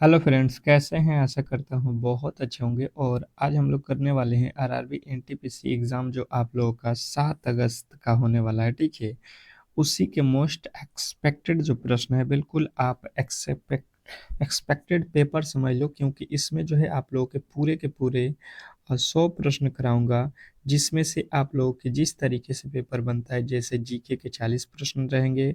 Hello friends, कैसे हैं? आशा करता हूँ बहुत अच्छे होंगे। और आज हम लोग करने वाले हैं आरआरबी एनटीपीसी एग्ज़ाम, जो आप लोगों का 7 अगस्त का होने वाला है। ठीक है, उसी के मोस्ट एक्सपेक्टेड जो प्रश्न है, बिल्कुल आप एक्सपेक्टेड पेपर समझ लो, क्योंकि इसमें जो है आप लोगों के पूरे 100 प्रश्न कराऊंगा, जिसमें से आप लोगों के जिस तरीके से पेपर बनता है, जैसे जीके के 40 प्रश्न रहेंगे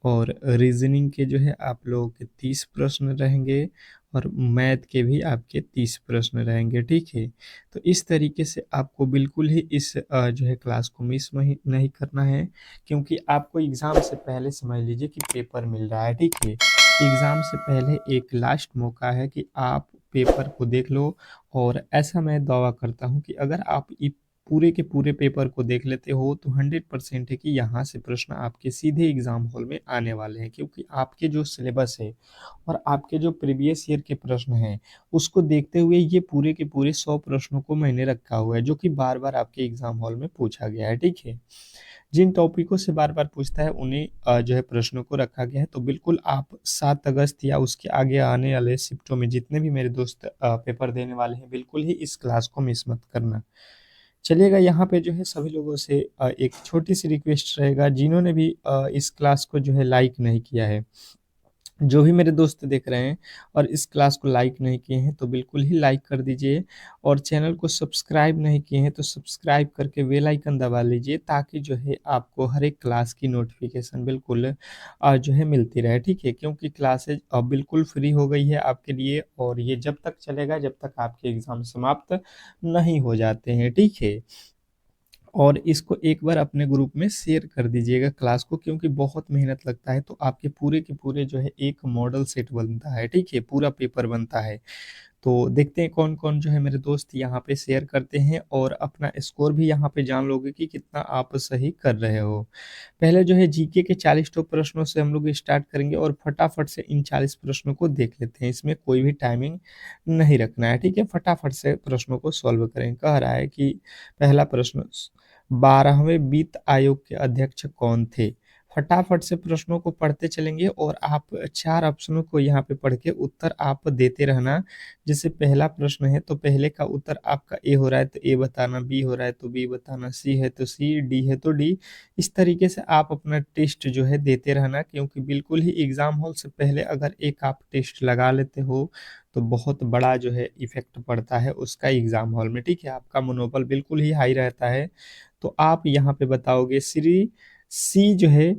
और रीजनिंग के जो है आप लोगों के 30 प्रश्न रहेंगे और मैथ के भी आपके 30 प्रश्न रहेंगे। ठीक है, तो इस तरीके से आपको बिल्कुल ही इस जो है क्लास को मिस नहीं नहीं करना है, क्योंकि आपको एग्ज़ाम से पहले समझ लीजिए कि पेपर मिल रहा है। ठीक है, एग्ज़ाम से पहले एक लास्ट मौका है कि आप पेपर को देख लो। और ऐसा मैं दावा करता हूँ कि अगर आप पूरे के पूरे पेपर को देख लेते हो तो 100% है कि यहाँ से प्रश्न आपके सीधे एग्जाम हॉल में आने वाले हैं, क्योंकि आपके जो सिलेबस है और आपके जो प्रीवियस ईयर के प्रश्न हैं, उसको देखते हुए ये पूरे के पूरे 100 प्रश्नों को मैंने रखा हुआ है, जो कि बार बार आपके एग्जाम हॉल में पूछा गया है। ठीक है, जिन टॉपिकों से बार बार पूछता है उन्हीं जो है प्रश्नों को रखा गया है। तो बिल्कुल आप 7 अगस्त या उसके आगे आने वाले शिफ्टों में जितने भी मेरे दोस्त पेपर देने वाले हैं, बिल्कुल ही इस क्लास को मिस मत करना। चलिएगा, यहाँ पे जो है सभी लोगों से एक छोटी सी रिक्वेस्ट रहेगा, जिन्होंने भी इस क्लास को जो है लाइक नहीं किया है, जो भी मेरे दोस्त देख रहे हैं और इस क्लास को लाइक नहीं किए हैं, तो बिल्कुल ही लाइक कर दीजिए। और चैनल को सब्सक्राइब नहीं किए हैं तो सब्सक्राइब करके बेल आइकन दबा लीजिए, ताकि जो है आपको हर एक क्लास की नोटिफिकेशन बिल्कुल जो है मिलती रहे। ठीक है, क्योंकि क्लासेज अब बिल्कुल फ्री हो गई है आपके लिए, और ये जब तक चलेगा जब तक आपके एग्ज़ाम समाप्त नहीं हो जाते हैं। ठीक है, और इसको एक बार अपने ग्रुप में शेयर कर दीजिएगा क्लास को, क्योंकि बहुत मेहनत लगता है। तो आपके पूरे के पूरे जो है एक मॉडल सेट बनता है। ठीक है, पूरा पेपर बनता है। तो देखते हैं कौन कौन जो है मेरे दोस्त यहाँ पे शेयर करते हैं, और अपना स्कोर भी यहाँ पे जान लोगे कि कितना आप सही कर रहे हो। पहले जो है जीके के 40 तो प्रश्नों से हम लोग स्टार्ट करेंगे, और फटाफट से इन 40 प्रश्नों को देख लेते हैं। इसमें कोई भी टाइमिंग नहीं रखना है। ठीक है, फटाफट से प्रश्नों को सॉल्व करें। कह रहा है कि पहला प्रश्न, 12वें वित्त आयोग के अध्यक्ष कौन थे? फटाफट से प्रश्नों को पढ़ते चलेंगे, और आप 4 ऑप्शनों को यहाँ पे पढ़ के उत्तर आप देते रहना। जैसे पहला प्रश्न है तो पहले का उत्तर आपका ए हो रहा है तो ए बताना, बी हो रहा है तो बी बताना, सी है तो सी, डी है तो डी। इस तरीके से आप अपना टेस्ट जो है देते रहना, क्योंकि बिल्कुल ही एग्जाम हॉल से पहले अगर एक आप टेस्ट लगा लेते हो तो बहुत बड़ा जो है इफेक्ट पड़ता है उसका एग्जाम हॉल में। ठीक है, आपका मनोबल बिल्कुल ही हाई रहता है। तो आप यहाँ पे बताओगे श्री सी जो है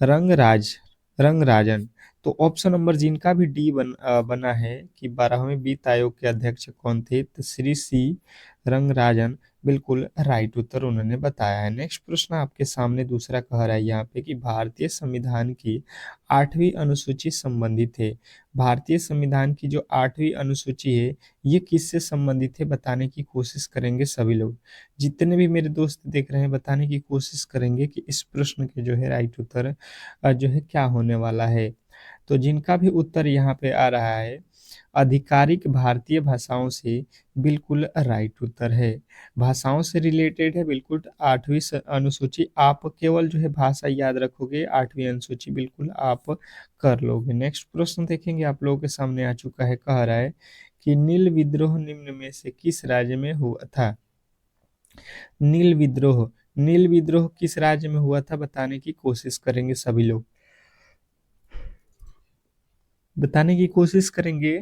रंगराज रंगराजन। तो ऑप्शन नंबर जिनका भी डी बना है कि 12वें वित्त आयोग के अध्यक्ष कौन थे, तो श्री सी रंगराजन बिल्कुल राइट उत्तर उन्होंने बताया है। नेक्स्ट प्रश्न आपके सामने दूसरा कह रहा है यहाँ पे कि भारतीय संविधान की 8वीं अनुसूची संबंधित है। भारतीय संविधान की जो 8वीं अनुसूची है, ये किससे संबंधित है बताने की कोशिश करेंगे सभी लोग। जितने भी मेरे दोस्त देख रहे हैं बताने की कोशिश करेंगे कि इस प्रश्न के जो है राइट उत्तर जो है क्या होने वाला है। तो जिनका भी उत्तर यहाँ पे आ रहा है आधिकारिक भारतीय भाषाओं से, बिल्कुल राइट उत्तर है। भाषाओं से रिलेटेड है बिल्कुल 8वीं अनुसूची। आप केवल जो है भाषा याद रखोगे, 8वीं अनुसूची बिल्कुल आप कर लोगे। नेक्स्ट प्रश्न देखेंगे, आप लोगों के सामने आ चुका है। कह रहा है कि नील विद्रोह निम्न में से किस राज्य में हुआ था? नील विद्रोह, नील विद्रोह किस राज्य में हुआ था बताने की कोशिश करेंगे सभी लोग। बताने की कोशिश करेंगे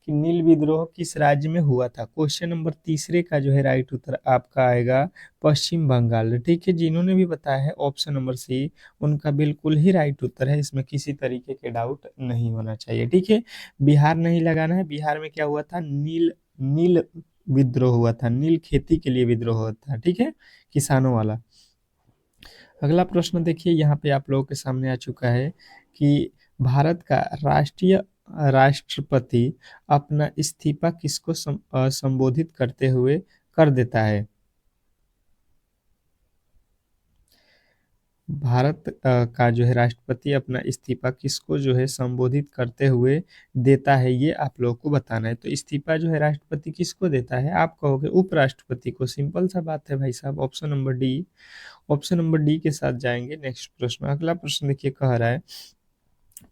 कि नील विद्रोह किस राज्य में हुआ था। क्वेश्चन नंबर तीसरे का जो है राइट उत्तर आपका आएगा पश्चिम बंगाल। ठीक है, जिन्होंने भी बताया है ऑप्शन नंबर सी, उनका बिल्कुल ही राइट उत्तर है। इसमें किसी तरीके के डाउट नहीं होना चाहिए। ठीक है, बिहार नहीं लगाना है। बिहार में क्या हुआ था? नील नील विद्रोह हुआ था। नील खेती के लिए विद्रोह हुआ था। ठीक है, किसानों वाला। अगला प्रश्न देखिए, यहाँ पे आप लोगों के सामने आ चुका है कि भारत का राष्ट्रीय राष्ट्रपति अपना इस्तीफा किसको संबोधित करते हुए कर देता है? भारत का जो है राष्ट्रपति अपना इस्तीफा किसको जो है संबोधित करते हुए देता है, ये आप लोगों को बताना है। तो इस्तीफा जो है राष्ट्रपति किसको देता है? आप कहोगे उपराष्ट्रपति को। सिंपल सा बात है भाई साहब, option number D. Option number D के साथ जाएंगे। नेक्स्ट प्रश्न, अगला प्रश्न देखिए, कह रहा है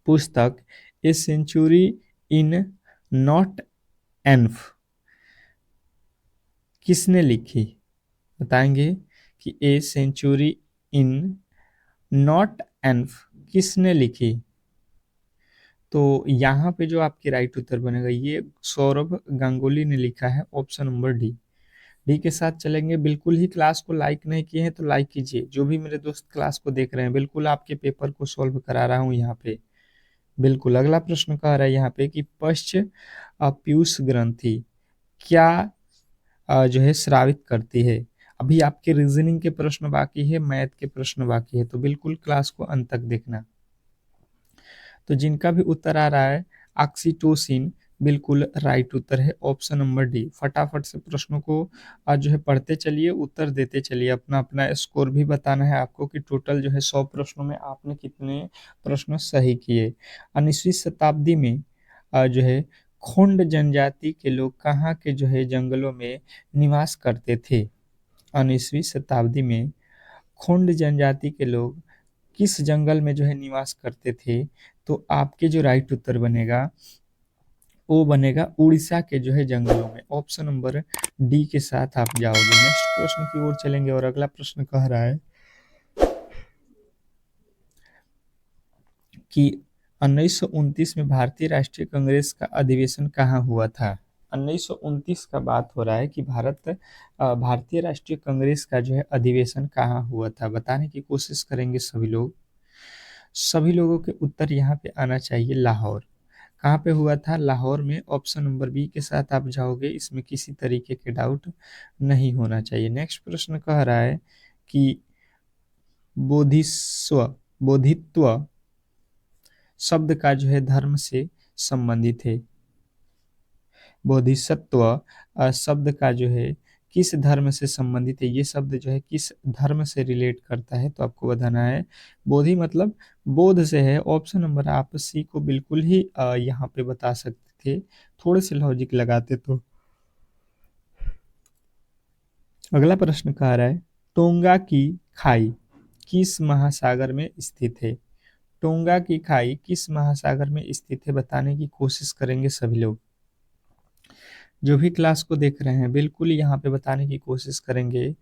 पुस्तक a century in not enough किसने लिखी? बताएंगे कि a century in not enough किसने लिखी? तो यहाँ पे जो आपकी राइट उत्तर बनेगा ये सौरभ गांगुली ने लिखा है, ऑप्शन नंबर डी। डी के साथ चलेंगे। बिल्कुल ही क्लास को लाइक नहीं किए हैं तो लाइक कीजिए। जो भी मेरे दोस्त क्लास को देख रहे हैं, बिल्कुल आपके पेपर को सॉल्व करा रहा हूँ यहाँ पे। बिल्कुल अगला प्रश्न कह रहा है यहाँ पे कि पश्च पीयूष ग्रंथि क्या जो है स्रावित करती है। अभी आपके रीजनिंग के प्रश्न बाकी है, मैथ के प्रश्न बाकी है, तो बिल्कुल क्लास को अंत तक देखना। तो जिनका भी उत्तर आ रहा है ऑक्सीटोसिन, बिल्कुल राइट उत्तर है, ऑप्शन नंबर डी। फटाफट से प्रश्नों को आज जो है पढ़ते चलिए, उत्तर देते चलिए। अपना अपना स्कोर भी बताना है आपको कि टोटल जो है 100 प्रश्नों में आपने कितने प्रश्न सही किए। 19वीं शताब्दी में जो है खोंड जनजाति के लोग कहाँ के जो है जंगलों में निवास करते थे? 19वीं शताब्दी में खोंड जनजाति के लोग किस जंगल में जो है निवास करते थे? तो आपके जो राइट उत्तर बनेगा वो बनेगा उड़ीसा के जो है जंगलों में, ऑप्शन नंबर डी के साथ आप जाओगे। नेक्स्ट प्रश्न की ओर चलेंगे और अगला प्रश्न कह रहा है कि 1929 में भारतीय राष्ट्रीय कांग्रेस का अधिवेशन कहाँ हुआ था? 1929 का बात हो रहा है कि भारतीय राष्ट्रीय कांग्रेस का जो है अधिवेशन कहाँ हुआ था, बताने की कोशिश करेंगे सभी लोग। सभी लोगों के उत्तर यहाँ पे आना चाहिए लाहौर। कहाँ पे हुआ था? लाहौर में, ऑप्शन नंबर बी के साथ आप जाओगे। इसमें किसी तरीके के डाउट नहीं होना चाहिए। नेक्स्ट प्रश्न कह रहा है कि बोधिस्व बोधित्व शब्द का जो है धर्म से संबंधित है। बोधिसत्व शब्द का जो है किस धर्म से संबंधित है? ये शब्द जो है किस धर्म से रिलेट करता है? तो आपको बताना है। बोधि मतलब बोध से है, ऑप्शन नंबर आप सी को बिल्कुल ही यहाँ पे बता सकते थे, थोड़े से लॉजिक लगाते तो। अगला प्रश्न कह रहा है टोंगा की खाई किस महासागर में स्थित है? टोंगा की खाई किस महासागर में स्थित है, बताने की कोशिश करेंगे सभी लोग। जो भी क्लास को देख रहे हैं बिल्कुल यहाँ पे बताने की कोशिश करेंगे।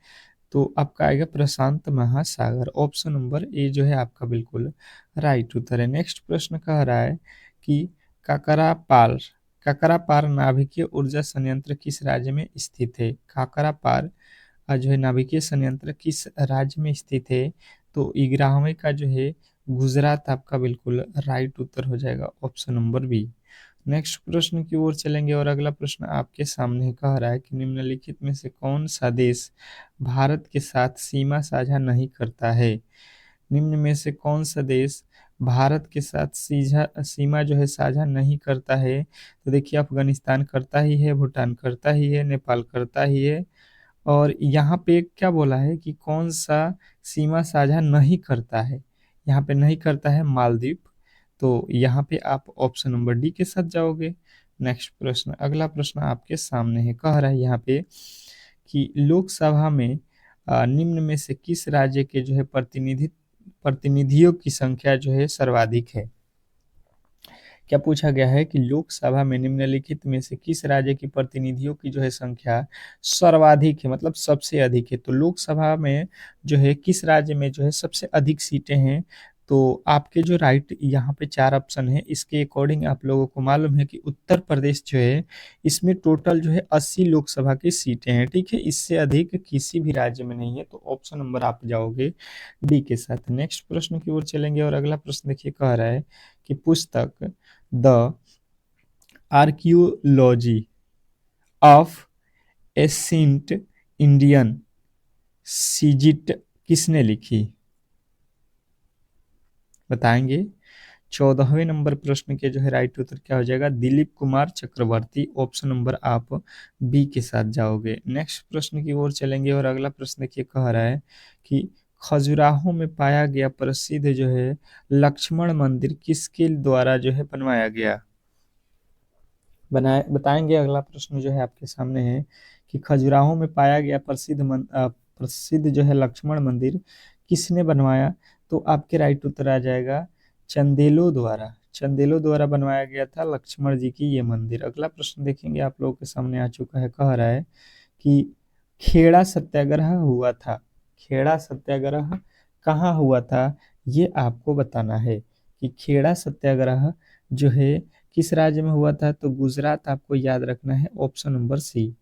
तो आपका आएगा प्रशांत महासागर, ऑप्शन नंबर ए जो है आपका बिल्कुल राइट उत्तर है। नेक्स्ट प्रश्न कह रहा है कि काकरापार काकरापार नाभिकीय ऊर्जा संयंत्र किस राज्य में स्थित है? काकरापार जो है नाभिकीय संयंत्र किस राज्य में स्थित है? तो 11वें का जो है गुजरात आपका बिल्कुल राइट उत्तर हो जाएगा, ऑप्शन नंबर बी। नेक्स्ट प्रश्न की ओर चलेंगे और अगला प्रश्न आपके सामने कह रहा है कि निम्नलिखित में से कौन सा देश भारत के साथ सीमा साझा नहीं करता है? निम्न में से कौन सा देश भारत के साथ सीधा सीमा जो है साझा नहीं करता है? तो देखिए अफगानिस्तान करता ही है, भूटान करता ही है, नेपाल करता ही है, और यहाँ पे क्या बोला है कि कौन सा सीमा साझा नहीं करता है? यहाँ पे नहीं करता है मालदीव। तो यहाँ पे आप ऑप्शन नंबर डी के साथ जाओगे। नेक्स्ट प्रश्न, अगला प्रश्न आपके सामने है, कह रहा है यहाँ पे कि लोकसभा में निम्न में से किस राज्य के जो है प्रतिनिधियों की संख्या जो है सर्वाधिक है? क्या पूछा गया है कि लोकसभा में निम्नलिखित में से किस राज्य की प्रतिनिधियों की जो है संख्या सर्वाधिक है, मतलब सबसे अधिक है। तो लोकसभा में जो है किस राज्य में जो है सबसे अधिक सीटें हैं? तो आपके जो राइट यहाँ पे 4 ऑप्शन है, इसके अकॉर्डिंग आप लोगों को मालूम है कि उत्तर प्रदेश जो है इसमें टोटल जो है 80 लोकसभा की सीटें हैं, ठीक है। इससे अधिक किसी भी राज्य में नहीं है, तो ऑप्शन नंबर आप जाओगे डी के साथ। नेक्स्ट प्रश्न की ओर चलेंगे और अगला प्रश्न देखिए कह रहा है कि पुस्तक the archaeology of ancient Indian cities किसने लिखी? बताएंगे। 14वें नंबर प्रश्न के जो है राइट उत्तर क्या हो जाएगा? दिलीप कुमार चक्रवर्ती, ऑप्शन नंबर आप बी के साथ जाओगे। नेक्स्ट प्रश्न की ओर चलेंगे और अगला प्रश्न देखिए कह रहा है कि खजुराहो में पाया गया प्रसिद्ध जो है लक्ष्मण मंदिर किसके द्वारा जो है बनवाया गया? बनाए बताएंगे। अगला प्रश्न जो है आपके सामने है कि खजुराहो में पाया गया प्रसिद्ध जो है लक्ष्मण मंदिर किसने बनवाया? तो आपके राइट उत्तर आ जाएगा चंदेलों द्वारा। चंदेलों द्वारा बनवाया गया था लक्ष्मण जी की ये मंदिर। अगला प्रश्न देखेंगे आप लोगों के सामने आ चुका है, कह रहा है कि खेड़ा सत्याग्रह हुआ था। खेड़ा सत्याग्रह कहाँ हुआ था, ये आपको बताना है कि खेड़ा सत्याग्रह जो है किस राज्य में हुआ था, तो गुजरात आपको याद रखना है, ऑप्शन नंबर सी।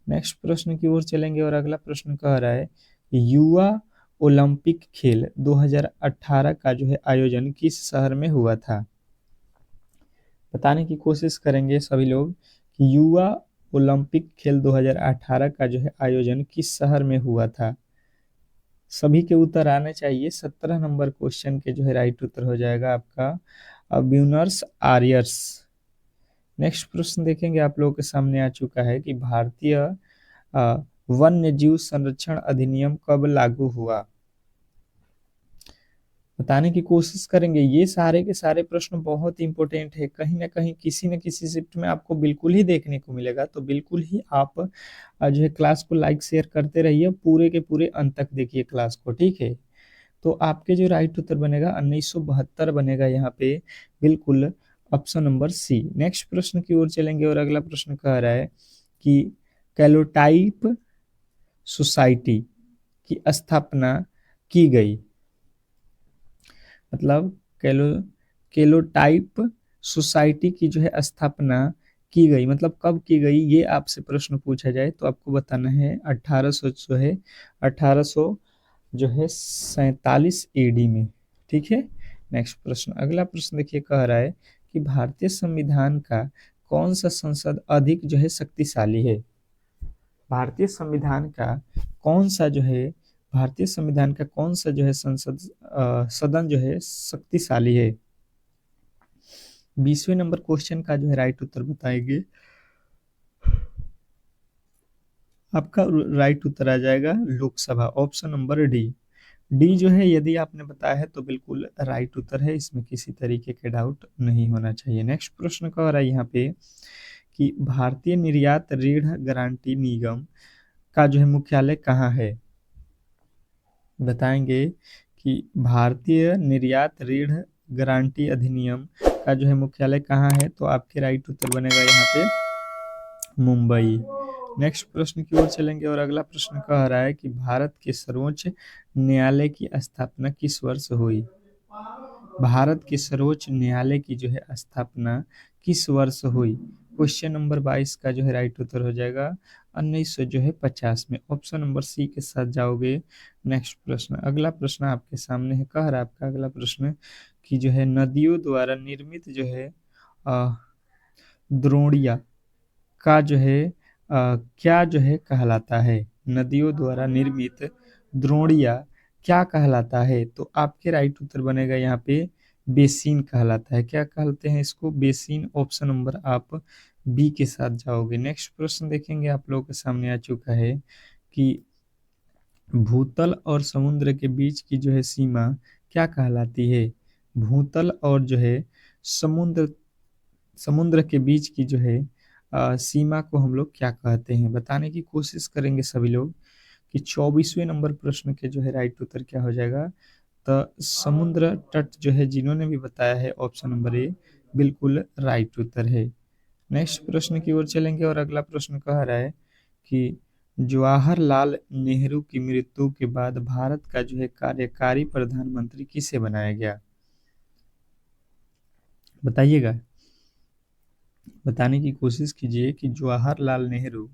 नेक्स्ट प्रश्न की ओर चलेंगे और अगला प्रश्न कह रहा है युवा ओलंपिक खेल 2018 का जो है आयोजन किस शहर में हुआ था। बताने की कोशिश करेंगे सभी लोग कि युवा ओलंपिक खेल 2018 का जो है आयोजन किस शहर में हुआ था। सभी के उत्तर आने चाहिए। 17 नंबर क्वेश्चन के जो है राइट उत्तर हो जाएगा आपका ब्यूनर्स आयर्स। नेक्स्ट प्रश्न देखेंगे आप लोगों के सामने आ चुका है कि भारतीय वन्य जीव संरक्षण अधिनियम कब लागू हुआ। बताने की कोशिश करेंगे। ये सारे के सारे प्रश्न बहुत इंपॉर्टेंट है, कहीं ना कहीं किसी न किसी शिफ्ट में आपको बिल्कुल ही देखने को मिलेगा, तो बिल्कुल ही आप जो है क्लास को लाइक शेयर करते रहिए, पूरे के पूरे अंत तक देखिए क्लास को, ठीक है। तो आपके जो राइट उत्तर बनेगा 1972 बनेगा यहाँ पे, बिल्कुल ऑप्शन नंबर सी। नेक्स्ट प्रश्न की ओर चलेंगे और अगला प्रश्न कह रहा है कि कैलोटाइप सोसाइटी की स्थापना की गई। मतलब कैलो कैलोटाइप सोसाइटी की जो है स्थापना की गई, मतलब कब की गई, ये आपसे प्रश्न पूछा जाए तो आपको बताना है 1800 जो है 1800 जो है 47 एडी में, ठीक है। नेक्स्ट प्रश्न, अगला प्रश्न देखिए, कह रहा है कि भारतीय संविधान का कौन सा संसद अधिक जो है शक्तिशाली है। भारतीय संविधान का कौन सा जो है भारतीय संविधान का कौन सा जो है सदन जो है शक्तिशाली है। 20वें नंबर क्वेश्चन का जो है राइट उत्तर बताएंगे। आपका राइट उत्तर आ जाएगा Lok Sabha, option number D. D जो है यदि आपने बताया है तो बिल्कुल राइट उत्तर है, इसमें किसी तरीके के डाउट नहीं होना चाहिए। नेक्स्ट प्रश्न कह रहा है यहाँ पे कि भारतीय निर्यात ऋण गारंटी निगम का जो है मुख्यालय कहाँ है। बताएंगे कि भारतीय निर्यात ऋण गारंटी अधिनियम का जो है मुख्यालय कहाँ है, तो आपके राइट उत्तर बनेगा यहाँ पे मुंबई। नेक्स्ट प्रश्न की ओर चलेंगे और अगला प्रश्न कह रहा है कि भारत के सर्वोच्च न्यायालय की स्थापना किस वर्ष हुई। भारत के सर्वोच्च न्यायालय की जो है स्थापना किस वर्ष हुई। क्वेश्चन नंबर 22 का जो है राइट उत्तर हो जाएगा 1900 जो है 50 में, ऑप्शन नंबर सी के साथ जाओगे। नेक्स्ट प्रश्न, अगला प्रश्न आपके सामने है, कह रहा है आपका अगला प्रश्न कि जो है नदियों द्वारा निर्मित जो है द्रोणिया का जो है क्या जो है कहलाता है। नदियों द्वारा निर्मित द्रोणिया क्या कहलाता है, तो आपके राइट उत्तर बनेगा यहाँ पे बेसिन कहलाता है। क्या कहते हैं इसको, बेसिन, ऑप्शन नंबर आप बी के साथ जाओगे। नेक्स्ट प्रश्न देखेंगे आप लोगों के सामने आ चुका है कि भूतल और समुद्र के बीच की जो है सीमा क्या कहलाती है। भूतल और जो है समुद्र समुद्र के बीच की जो है सीमा को हम लोग क्या कहते हैं। बताने की कोशिश करेंगे सभी लोग कि 24वें नंबर प्रश्न के जो है राइट उत्तर क्या हो जाएगा, तो समुद्र तट जो है जिन्होंने भी बताया है ऑप्शन नंबर ए बिल्कुल राइट उत्तर है। नेक्स्ट प्रश्न की ओर चलेंगे और अगला प्रश्न कह रहा है कि जवाहरलाल नेहरू की मृत्यु के बाद भारत का जो है कार्यकारी प्रधानमंत्री किसे बनाया गया। बताइएगा, बताने की कोशिश कीजिए कि जवाहरलाल नेहरू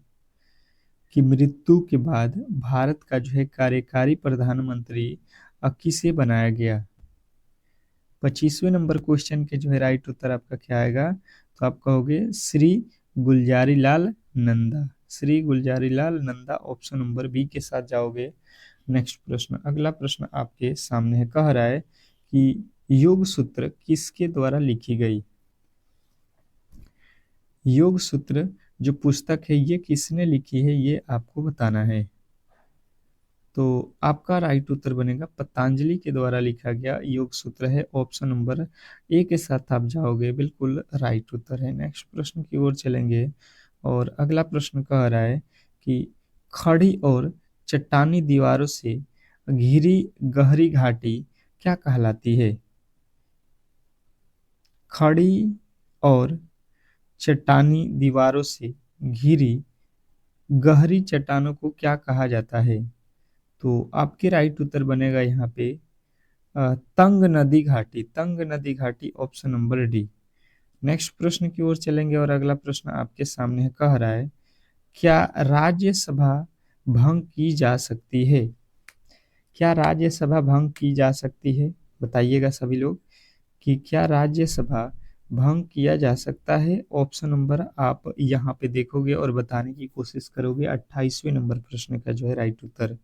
की मृत्यु के बाद भारत का जो है कार्यकारी प्रधानमंत्री किसे बनाया गया। 25वें नंबर क्वेश्चन के जो है राइट उत्तर आपका क्या आएगा, तो आप कहोगे Shri Gulzari Lal Nanda. Shri Gulzari Lal Nanda, option number B के साथ जाओगे। नेक्स्ट प्रश्न, अगला प्रश्न आपके सामने है, कह रहा है कि योग सूत्र किसके द्वारा लिखी गई। योग सूत्र जो पुस्तक है ये किसने लिखी है, ये आपको बताना है। तो आपका राइट उत्तर बनेगा पतंजलि के द्वारा लिखा गया योग सूत्र है, ऑप्शन नंबर ए के साथ आप जाओगे, बिल्कुल राइट उत्तर है। नेक्स्ट प्रश्न की ओर चलेंगे और अगला प्रश्न कह रहा है कि खड़ी और चट्टानी दीवारों से घिरी गहरी घाटी क्या कहलाती है। खड़ी और चट्टानी दीवारों से घिरी गहरी चट्टानों को क्या कहा जाता है? तो आपके राइट उत्तर बनेगा यहाँ पे तंग नदी घाटी। तंग नदी घाटी, ऑप्शन नंबर डी। नेक्स्ट प्रश्न की ओर चलेंगे और अगला प्रश्न आपके सामने कह रहा है, क्या राज्यसभा भंग की जा सकती है? क्या राज्यसभा भंग की जा सकती है? बताइएगा सभी लोग कि क्या राज्यसभा भंग किया जा सकता है? ऑप्शन नंबर आप यहाँ पे देखोगे और बताने की कोशिश करोगे 28वें नंबर प्रश्न का जो है राइट उत्तर।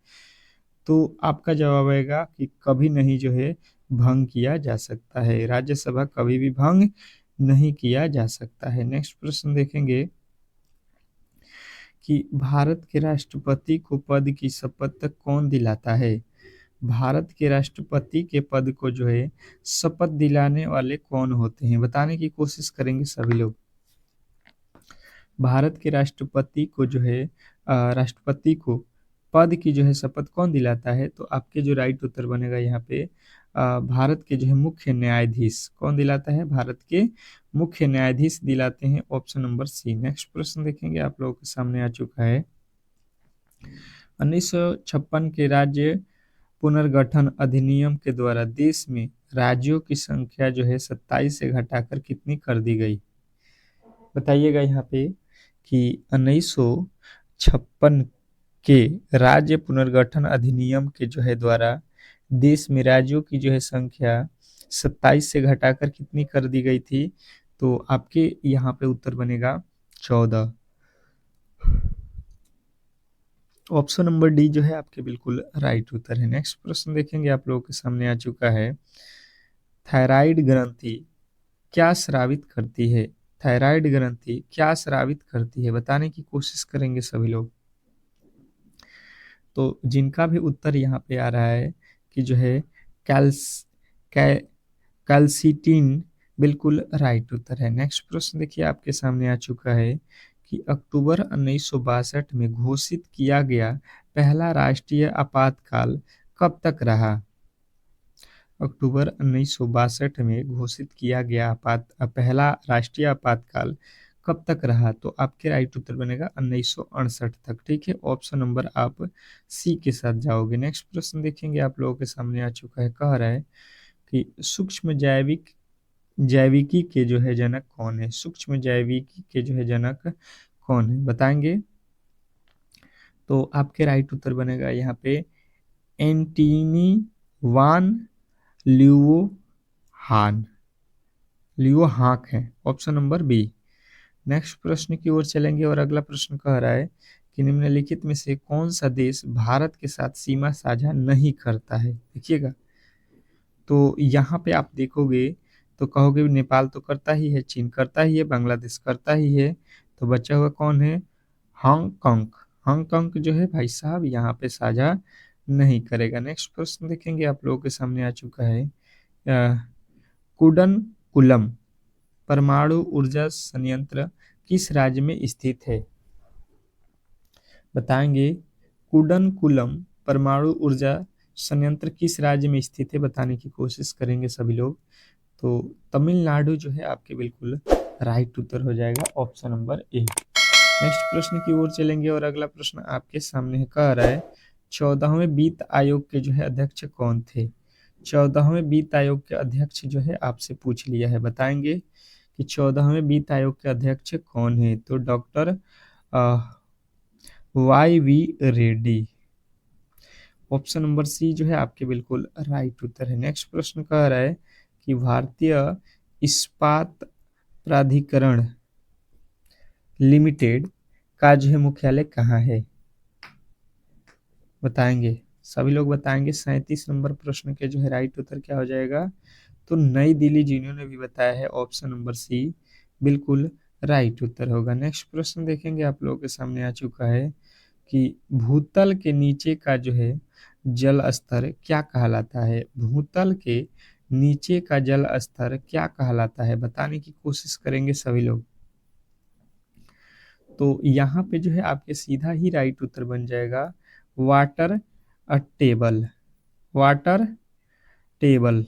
तो आपका जवाब आएगा कि कभी नहीं जो है भंग किया जा सकता है। राज्यसभा कभी भी भंग नहीं किया जा सकता है। नेक्स्ट प्रश्न देखेंगे कि भारत के राष्ट्रपति को पद की शपथ कौन दिलाता है? भारत के राष्ट्रपति के पद को जो है शपथ दिलाने वाले कौन होते हैं? बताने की कोशिश करेंगे सभी लोग। भारत के राष्ट्रपति को जो है राष्ट्रपति को पद की जो है शपथ कौन दिलाता है? तो आपके जो राइट उत्तर बनेगा यहाँ पे भारत के जो है मुख्य न्यायाधीश। कौन दिलाता है? भारत के मुख्य न्यायाधीश दिलाते हैं, ऑप्शन नंबर सी। नेक्स्ट प्रश्न देखेंगे, आप लोगों के सामने आ चुका है। 1956 के राज्य पुनर्गठन अधिनियम के द्वारा देश में राज्यों की संख्या जो है 27 से घटाकर कितनी कर दी गई? बताइएगा यहाँ पे कि 1956 के राज्य पुनर्गठन अधिनियम के जो है द्वारा देश में राज्यों की जो है संख्या 27 से घटाकर कितनी कर दी गई थी? तो आपके यहाँ पे उत्तर बनेगा 14। ऑप्शन नंबर डी जो है आपके बिल्कुल राइट उत्तर है। नेक्स्ट प्रश्न देखेंगे, आप लोगों के सामने आ चुका है। थायराइड ग्रंथि क्या स्रावित करती है? थायराइड ग्रंथि क्या स्रावित करती है? बताने की कोशिश करेंगे सभी लोग। तो जिनका भी उत्तर यहाँ पे आ रहा है कि जो है कै कैल्सिटीन, बिल्कुल राइट उत्तर है। नेक्स्ट प्रश्न देखिए, आपके सामने आ चुका है कि अक्टूबर 1962 में घोषित किया गया पहला राष्ट्रीय आपातकाल कब तक रहा? अक्टूबर 1962 में घोषित किया गया पहला राष्ट्रीय आपातकाल कब तक रहा? तो आपके राइट उत्तर बनेगा 1968 तक। ठीक है, ऑप्शन नंबर आप सी के साथ जाओगे। नेक्स्ट प्रश्न देखेंगे, आप लोगों के सामने आ चुका है। कह रहा है कि सूक्ष्म जैविकी के जो है जनक कौन है? सूक्ष्म जैविकी के जो है जनक कौन है? बताएंगे। तो आपके राइट उत्तर बनेगा यहाँ पे एंटनी वान ल्यूहाक है, ऑप्शन नंबर बी। नेक्स्ट प्रश्न की ओर चलेंगे और अगला प्रश्न कह रहा है कि निम्नलिखित में से कौन सा देश भारत के साथ सीमा साझा नहीं करता है? देखिएगा, तो यहाँ पे आप देखोगे तो कहोगे नेपाल तो करता ही है, चीन करता ही है, बांग्लादेश करता ही है, तो बचा हुआ कौन है? हांगकांग। हांगकांग जो है भाई साहब यहाँ पे साझा नहीं करेगा। नेक्स्ट प्रश्न देखेंगे, आप लोगों के सामने आ चुका है। कुडनकुलम परमाणु ऊर्जा संयंत्र किस राज्य में स्थित है? बताएंगे। कुडनकुलम परमाणु ऊर्जा संयंत्र किस राज्य में स्थित है? बताने की कोशिश करेंगे सभी लोग। तो तमिलनाडु जो है आपके बिल्कुल राइट उत्तर हो जाएगा, ऑप्शन नंबर ए। नेक्स्ट प्रश्न की ओर चलेंगे और अगला प्रश्न आपके सामने कह रहा है 14वें वित्त आयोग के जो है अध्यक्ष कौन थे? 14वें वित्त आयोग के अध्यक्ष जो है आपसे पूछ लिया है। बताएंगे कि 14वें वित्त आयोग के अध्यक्ष कौन है? तो doctor YV Reddy. Option number C जो है आपके बिल्कुल राइट उत्तर है। नेक्स्ट प्रश्न कह रहा है कि भारतीय इस्पात प्राधिकरण लिमिटेड का जो है मुख्यालय कहाँ है? बताएंगे सभी लोग, बताएंगे। 37 नंबर प्रश्न के जो है राइट उत्तर क्या हो जाएगा? तो नई दिल्ली, जिन्होंने भी बताया है ऑप्शन नंबर सी बिल्कुल राइट उत्तर होगा। नेक्स्ट प्रश्न देखेंगे, आप लोगों के सामने आ चुका है कि भूतल के नीचे का जो है जल स्तर क्या कहलाता है? भूतल के नीचे का जल स्तर क्या कहलाता है? बताने की कोशिश करेंगे सभी लोग। तो यहाँ पे जो है आपके सीधा ही राइट उत्तर बन जाएगा water table. Water table.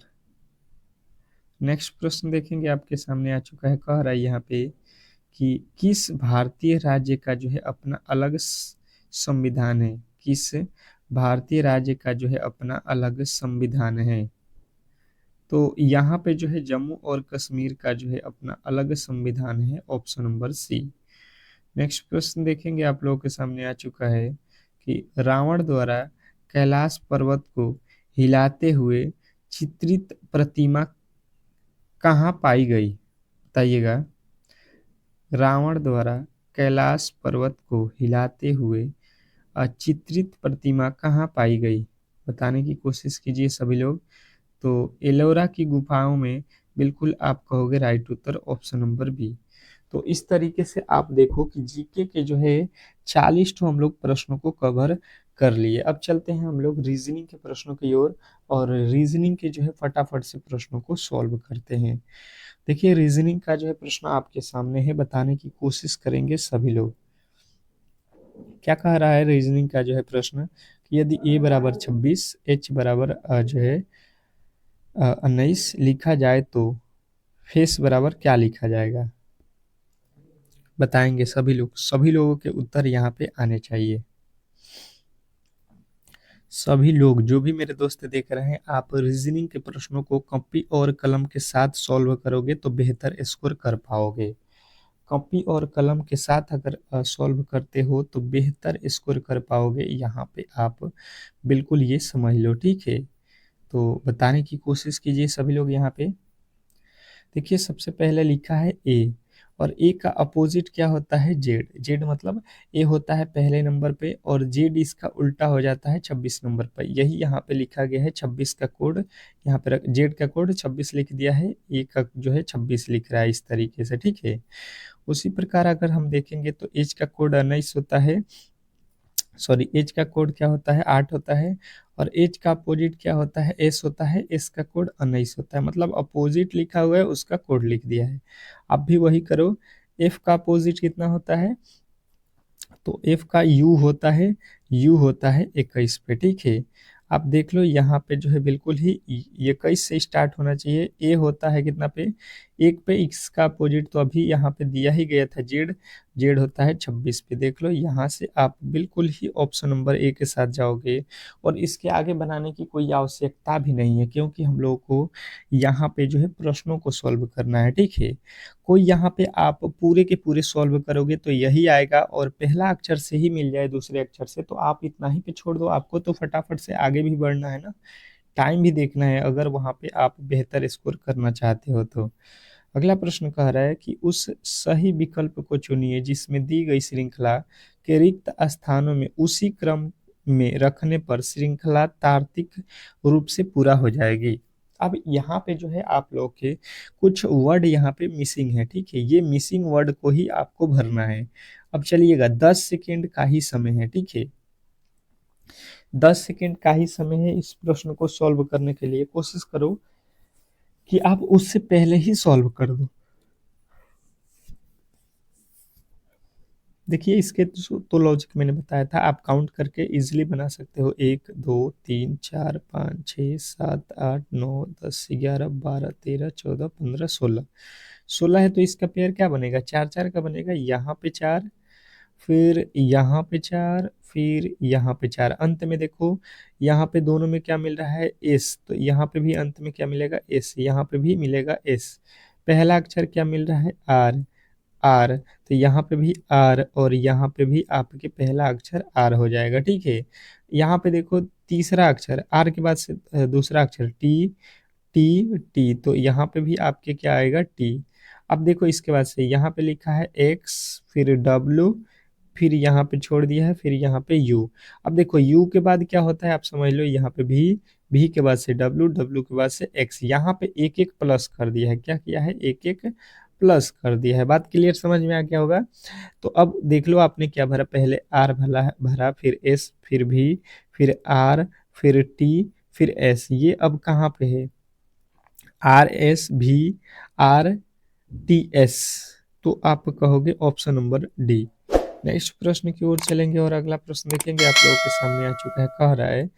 Next प्रश्न देखेंगे, आपके सामने आ चुका है, कह रहा है यहाँ पे कि किस भारतीय राज्य का जो है अपना अलग संविधान है। किस भारतीय राज्य का जो है अपना अलग संविधान है। तो यहाँ पे जो है जम्मू और कश्मीर का जो है अपना अलग संविधान है, ऑप्शन नंबर सी। नेक्स्ट प्रश्न देखेंगे, आप लोगों के सामने आ चुका है कि रावण द्वारा कैलाश पर्वत को हिलाते हुए चित्रित प्रतिमा कहाँ पाई गई, बताइएगा। रावण द्वारा कैलाश पर्वत को हिलाते हुए चित्रित प्रतिमा कहाँ पाई गई, बताने की कोशिश कीजिए सभी लोग। तो एलोरा की गुफाओं में बिल्कुल आप कहोगे राइट उत्तर, ऑप्शन नंबर बी। तो इस तरीके से आप देखो कि जीके के जो है 40 तो हम लोग प्रश्नों को कवर कर लिए। अब चलते हैं हम लोग रीजनिंग के प्रश्नों की ओर, और रीजनिंग के जो है फटाफट से प्रश्नों को सॉल्व करते हैं। देखिए रीजनिंग का जो है प्रश्न आपके सामने है, बताने की कोशिश करेंगे सभी लोग। क्या कह रहा है रीजनिंग का जो है प्रश्न कि यदि a बराबर 26, h बराबर जो है 19 लिखा जाए तो फेस बराबर क्या लिखा जाएगा, बताएंगे सभी लोग। सभी लोगों के उत्तर यहाँ पे आने चाहिए। सभी लोग जो भी मेरे दोस्त देख रहे हैं, आप रीजनिंग के प्रश्नों को कॉपी और कलम के साथ सॉल्व करोगे तो बेहतर स्कोर कर पाओगे। कॉपी और कलम के साथ अगर सॉल्व करते हो तो बेहतर स्कोर कर पाओगे, यहाँ पे आप बिल्कुल ये समझ लो, ठीक है। तो बताने की कोशिश कीजिए सभी लोग यहाँ पे। देखिए सबसे पहले लिखा है ए, और ए का अपोजिट क्या होता है, जेड। जेड मतलब ए होता है पहले नंबर पे और जेड इसका उल्टा हो जाता है 26 नंबर पर। यही यहाँ पे लिखा गया है 26 का कोड, यहाँ पे जेड का कोड 26 लिख दिया है, ए का जो है 26 लिख रहा है इस तरीके से, ठीक है। उसी प्रकार अगर हम देखेंगे तो एच का कोड 19 होता है, सॉरी एच का कोड क्या होता है, 8 होता है। और एच का अपोजिट क्या होता है, एस होता है, एस का कोड 19 होता है। मतलब अपोजिट लिखा हुआ है, उसका कोड लिख दिया है। आप भी वही करो। एफ का अपोजिट कितना होता है, तो एफ का यू होता है, यू होता है 21 पे, ठीक है। आप देख लो यहाँ पे जो है बिल्कुल ही 21 से स्टार्ट होना चाहिए। ए होता है कितना पे, एक पे। एक्स का अपोजिट तो अभी यहाँ पे दिया ही गया था, जेड। जेड होता है 26 पे। देख लो यहाँ से आप बिल्कुल ही ऑप्शन नंबर ए के साथ जाओगे, और इसके आगे बनाने की कोई आवश्यकता भी नहीं है, क्योंकि हम लोगों को यहाँ पे जो है प्रश्नों को सॉल्व करना है, ठीक है। कोई यहाँ पे आप पूरे के पूरे सॉल्व करोगे तो यही आएगा, और पहला अक्षर से ही मिल जाए दूसरे अक्षर से तो आप इतना ही पे छोड़ दो। आपको तो फटाफट से आगे भी बढ़ना है ना, टाइम भी देखना है, अगर वहां पे आप बेहतर स्कोर करना चाहते हो तो। अगला प्रश्न कह रहा है कि उस सही विकल्प को चुनिए जिसमें दी गई श्रृंखला के रिक्त स्थानों में उसी क्रम में रखने पर श्रृंखला तार्किक रूप से पूरा हो जाएगी। अब यहाँ पे जो है आप लोग के कुछ वर्ड यहाँ पे मिसिंग है, ठीक है। ये मिसिंग वर्ड को ही आपको भरना है। अब चलिएगा, 10 सेकेंड का ही समय है, ठीक है। 10 सेकेंड का ही समय है इस प्रश्न को सॉल्व करने के लिए। कोशिश करो कि आप उससे पहले ही सॉल्व कर दो। देखिए इसके तो लॉजिक मैंने बताया था, आप काउंट करके इजीली बना सकते हो। 1 2 3 4 5 6 7 8 9 10 11 12 13 14 15 16 है, तो इसका पेयर क्या बनेगा, 4 4 का बनेगा। यहाँ पे 4, फिर यहाँ पे 4, फिर यहाँ पे 4। अंत में देखो यहाँ पे दोनों में क्या मिल रहा है, एस। तो यहाँ पे भी अंत में क्या मिलेगा, एस। यहाँ पे भी मिलेगा एस। पहला अक्षर क्या मिल रहा है, आर। आर, तो यहाँ पे भी आर, और यहाँ पे भी आपके पहला अक्षर आर हो जाएगा, ठीक है। यहाँ पे देखो तीसरा अक्षर आर के बाद से दूसरा अक्षर टी। टी टी, तो यहाँ पे भी आपके क्या आएगा, टी। अब देखो इसके बाद से यहाँ पे लिखा है एक्स, फिर डब्लू, फिर यहाँ पे छोड़ दिया है, फिर यहाँ पे यू। अब देखो यू के बाद क्या होता है, आप समझ लो, यहाँ पे भी के बाद से डब्लू, डब्लू के बाद से एक्स। यहाँ पे एक एक प्लस कर दिया है, क्या किया है, एक एक प्लस कर दिया है। बात क्लियर समझ में आ गया होगा। तो अब देख लो आपने क्या भरा, पहले आर भरा भरा, फिर एस, फिर भी, फिर आर, फिर टी, फिर एस। ये अब कहाँ पे है, आर एस भी, आर टी एस। तो आप कहोगे ऑप्शन नंबर डी। नेक्स्ट प्रश्न की ओर चलेंगे और अगला प्रश्न देखेंगे, आप लोगों के सामने आ चुका है। कह रहा है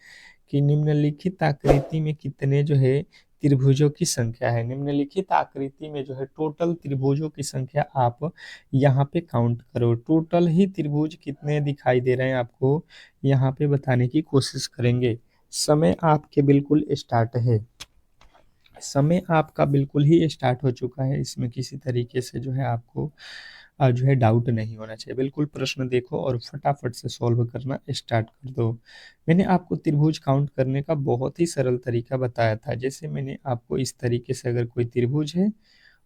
कि निम्नलिखित आकृति में कितने जो है त्रिभुजों की संख्या है। निम्नलिखित आकृति में जो है टोटल त्रिभुजों की संख्या आप यहाँ पे काउंट करो। टोटल ही त्रिभुज कितने दिखाई दे रहे हैं आपको यहाँ पे बताने की कोशिश करेंगे। समय आपके बिल्कुल स्टार्ट है। समय आपका बिल्कुल ही स्टार्ट हो चुका है। इसमें किसी तरीके से जो है आपको जो है डाउट नहीं होना चाहिए। बिल्कुल प्रश्न देखो और फटाफट से सॉल्व करना स्टार्ट कर दो। मैंने आपको त्रिभुज काउंट करने का बहुत ही सरल तरीका बताया था। जैसे मैंने आपको इस तरीके से, अगर कोई त्रिभुज है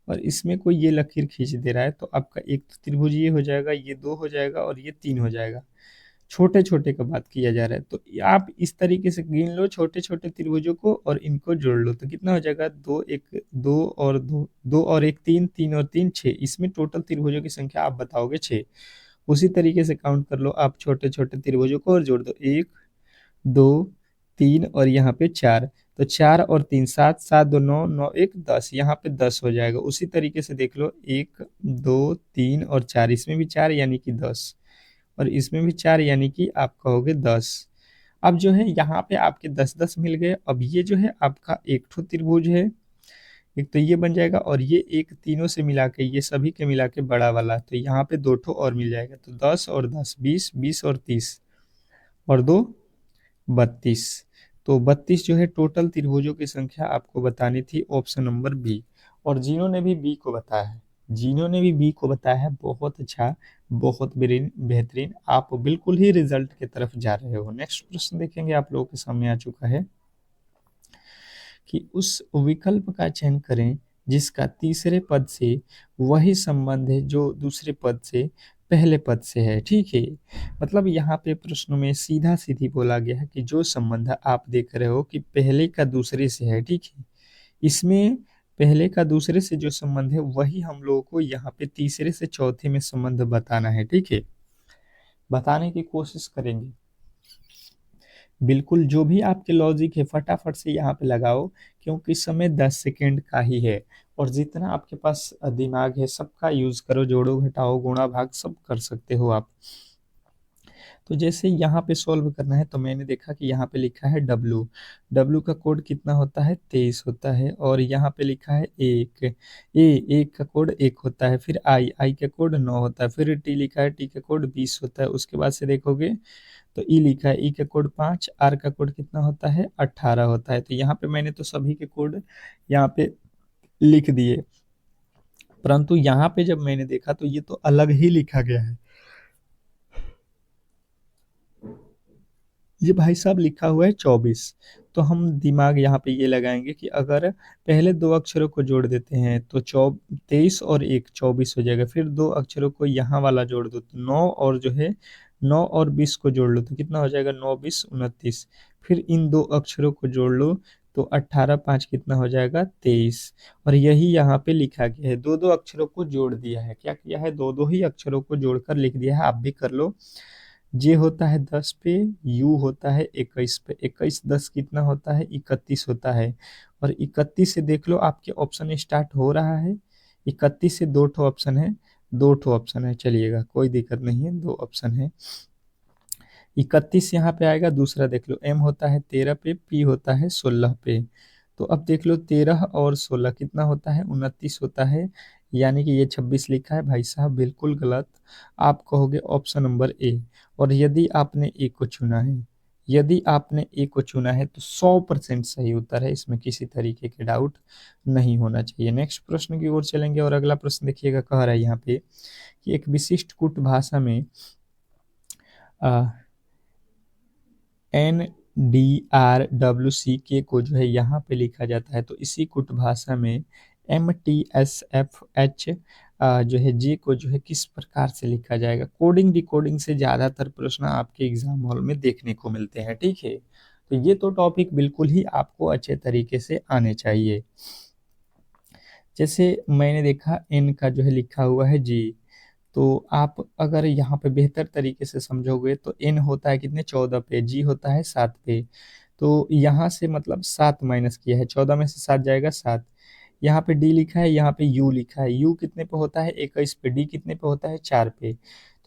और इसमें कोई ये लकीर खींच दे रहा है तो आपका एक तो त्रिभुज ये हो जाएगा, ये 2 हो जाएगा और ये 3 हो जाएगा। छोटे छोटे का बात किया जा रहा है तो आप इस तरीके से गिन लो छोटे छोटे त्रिभुजों को और इनको जोड़ लो तो कितना हो जाएगा, दो एक दो और दो, दो और एक तीन, तीन और तीन छः। इसमें टोटल त्रिभुजों की संख्या आप बताओगे 6। उसी तरीके से काउंट कर लो आप छोटे छोटे त्रिभुजों को और जोड़ दो, 1 2 3 और यहाँ पे 4। तो 4 और 3 7, 7 2 9, 9 1 10, यहाँ पे 10 हो जाएगा। उसी तरीके से देख लो 1 2 3 और 4, इसमें भी 4 यानी कि 10 और इसमें भी 4 यानी कि आप कहोगे 10। अब जो है यहाँ पे आपके 10 10 मिल गए। अब ये जो है आपका एक ठो त्रिभुज है, एक तो ये बन जाएगा और ये एक तीनों से मिला के, ये सभी के मिला के बड़ा वाला, तो यहाँ पे 2 ठो और मिल जाएगा। तो 10 और 10 20, 20 और 30 और 2 32। तो 32 जो है टोटल त्रिभुजों की संख्या आपको बतानी थी, ऑप्शन नंबर बी। और जिन्होंने भी बी को बताया है, जिन्होंने भी बी को बताया है, बहुत अच्छा, बहुत बेहतरीन, आप बिल्कुल ही रिजल्ट की तरफ जा रहे हो। नेक्स्ट प्रश्न देखेंगे, आप लोगों के सामने आ चुका है कि उस विकल्प का चयन करें जिसका तीसरे पद से वही संबंध है जो दूसरे पद से पहले पद से है। ठीक है, मतलब यहाँ पे प्रश्नों में सीधा सीधी बोला गया है कि जो संबंध आप देख रहे हो कि पहले का दूसरे से है, ठीक है, इसमें पहले का दूसरे से जो संबंध है वही हम लोगों को यहाँ पे तीसरे से चौथे में संबंध बताना है। ठीक है, बताने की कोशिश करेंगे। बिल्कुल जो भी आपके लॉजिक है फटाफट से यहाँ पे लगाओ, क्योंकि समय 10 सेकेंड का ही है और जितना आपके पास दिमाग है सबका यूज करो, जोड़ो घटाओ गुणा भाग सब कर सकते हो आप। तो जैसे यहाँ पे सॉल्व करना है तो मैंने देखा कि यहाँ पे लिखा है डब्लू, डब्लू का कोड कितना होता है, 23 होता है। और यहाँ पे लिखा है एक, एक का कोड 1 होता है। फिर आई, आई का कोड 9 होता है। फिर टी लिखा है, टी का कोड 20 होता है। उसके बाद से देखोगे तो ई लिखा है, ई का कोड 5, आर का कोड कितना होता है, 18 होता है। तो यहाँ पे मैंने तो सभी के कोड यहाँ पे लिख दिए, परंतु यहाँ पे जब मैंने देखा तो ये तो अलग ही लिखा गया है। ये भाई साहब लिखा हुआ है 24। तो हम दिमाग यहाँ पे ये लगाएंगे कि अगर पहले दो अक्षरों को जोड़ देते हैं तो 23 और 1 24 हो जाएगा। फिर दो अक्षरों को यहाँ वाला जोड़ दो तो 9 और जो है 9 और 20 को जोड़ लो तो कितना हो जाएगा, 9 20 29। फिर इन दो अक्षरों को जोड़ लो तो 18 5 कितना हो जाएगा, 23। और यही यहाँ पे लिखा गया है, दो दो अक्षरों को जोड़ दिया है। क्या किया है, दो दो ही अक्षरों को जोड़कर लिख दिया है। आप भी कर लो। जे होता है 10 पे, यू होता है 21 पे, 21 10 कितना होता है, 31 होता है। और 31 से देख लो आपके ऑप्शन स्टार्ट हो रहा है। 31 से दो ठो ऑप्शन है, दो ठो ऑप्शन है, चलिएगा कोई दिक्कत नहीं है, दो ऑप्शन है। 31 यहाँ पे आएगा। दूसरा देख लो, एम होता है 13 पे, पी होता है 16 पे। तो अब देख लो 13 और 16 कितना होता है, 29 होता है। यानी कि ये 26 लिखा है। भाई साहब बिल्कुल गलत, आप कहोगे ऑप्शन नंबर ए। और यदि आपने ए को चुना है, यदि आपने ए को चुना है तो 100% सही उत्तर है, इसमें किसी तरीके के डाउट नहीं होना चाहिए। नेक्स्ट प्रश्न की ओर चलेंगे और अगला प्रश्न देखिएगा, कह रहा है यहाँ पे कि एक विशिष्ट कुट भाषा में NDRWCK को जो है यहाँ पे लिखा जाता है। तो इसी कुट भाषा में MTSFH जो है जे को जो है किस प्रकार से लिखा जाएगा। कोडिंग डिकोडिंग से ज़्यादातर प्रश्न आपके एग्जाम हॉल में देखने को मिलते हैं। ठीक है, तो ये तो टॉपिक बिल्कुल ही आपको अच्छे तरीके से आने चाहिए। जैसे मैंने देखा एन का जो है लिखा हुआ है जी, तो आप अगर यहाँ पे बेहतर तरीके से समझोगे तो एन होता है कितने, 14 पे, जी होता है 7 पे। तो यहाँ से मतलब 7 माइनस किया है, 14 में से 7 जाएगा 7। यहाँ पे डी लिखा है, यहाँ पे यू लिखा है, यू कितने पे होता है, 21 पे, डी कितने पे होता है, 4 पे।